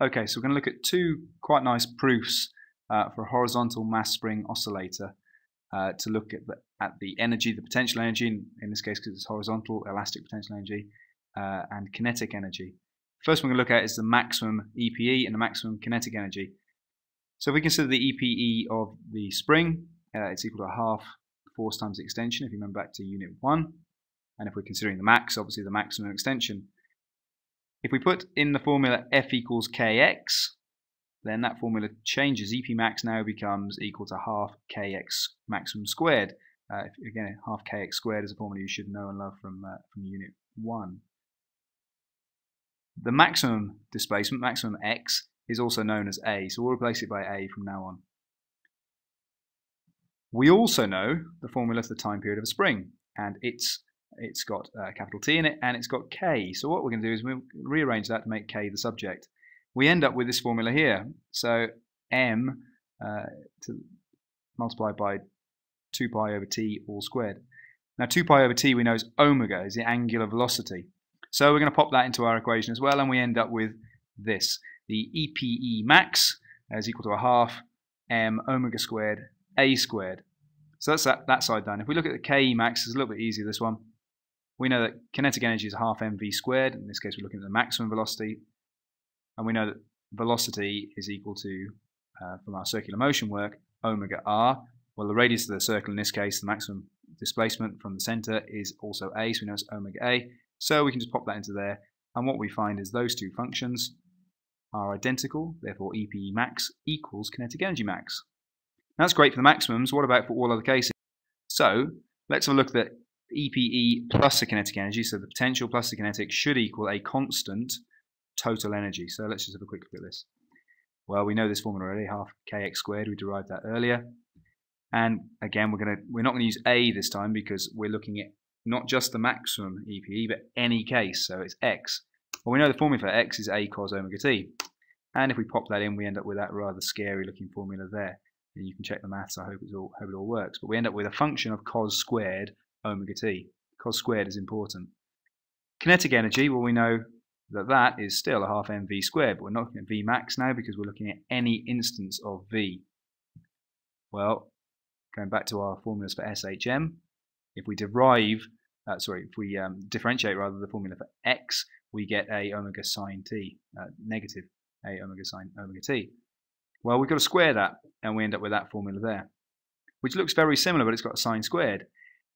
Okay, so we're going to look at two quite nice proofs for a horizontal mass spring oscillator to look at the energy, the potential energy, in this case because it's horizontal, elastic potential energy, and kinetic energy. First one we're going to look at is the maximum EPE and the maximum kinetic energy. So if we consider the EPE of the spring, it's equal to half force times extension, if you remember back to unit 1. And if we're considering the max, obviously the maximum extension. If we put in the formula F equals Kx, then that formula changes. EP max now becomes equal to half Kx maximum squared. Again, half Kx squared is a formula you should know and love from unit 1. The maximum displacement, maximum x, is also known as A, so we'll replace it by A from now on. We also know the formula for the time period of a spring, and it's got capital T in it, and it's got K. So what we're going to do is we'll rearrange that to make K the subject. We end up with this formula here. So M to multiply by 2 pi over T all squared. Now 2 pi over T we know is omega, is the angular velocity. So we're going to pop that into our equation as well, and we end up with this. The EPE max is equal to a half M omega squared A squared. So that's that side done. If we look at the Ke max, it's a little bit easier, this one. We know that kinetic energy is half mv squared. In this case, we're looking at the maximum velocity. And we know that velocity is equal to, from our circular motion work, omega r. Well, the radius of the circle, in this case, the maximum displacement from the center, is also a, so we know it's omega a. So we can just pop that into there. And what we find is those two functions are identical. Therefore, EPE max equals kinetic energy max. That's great for the maximums. What about for all other cases? So let's have a look at EPE plus the kinetic energy. So the potential plus the kinetic should equal a constant total energy. So let's just have a quick look at this. Well, we know this formula already, half Kx squared. We derived that earlier. And again, we're not going to use A this time because we're looking at not just the maximum EPE, but any case. So it's X. Well, we know the formula for X is A cos omega t. And if we pop that in, we end up with that rather scary looking formula there. And you can check the maths. I hope it all works. But we end up with a function of cos squared omega t. Cos squared is important. Kinetic energy, well, we know that is still a half mv squared, but we're not looking at V max now because we're looking at any instance of V. Well, going back to our formulas for SHM, if we differentiate rather the formula for X, we get a omega sine t, negative a omega sine omega t. Well, we've got to square that, and we end up with that formula there, which looks very similar, but it's got a sine squared.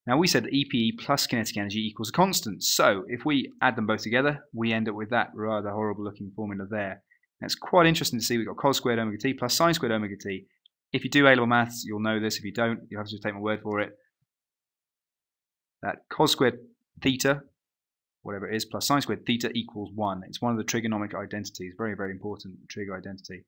Now, we said that EPE plus kinetic energy equals a constant, so if we add them both together, we end up with that rather horrible-looking formula there. Now, it's quite interesting to see we've got cos squared omega t plus sine squared omega t. If you do A-level maths, you'll know this. If you don't, you'll have to just take my word for it. That cos squared theta, whatever it is, plus sine squared theta equals 1. It's one of the trigonomic identities, very, very important trig identity.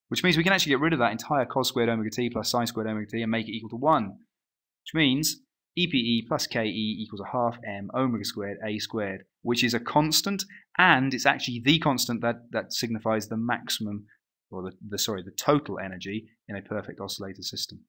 Which means we can actually get rid of that entire cos squared omega t plus sine squared omega t and make it equal to 1. Which means EPE plus KE equals a half m omega squared A squared, which is a constant, and it's actually the constant that signifies the maximum, or the total energy in a perfect oscillator system.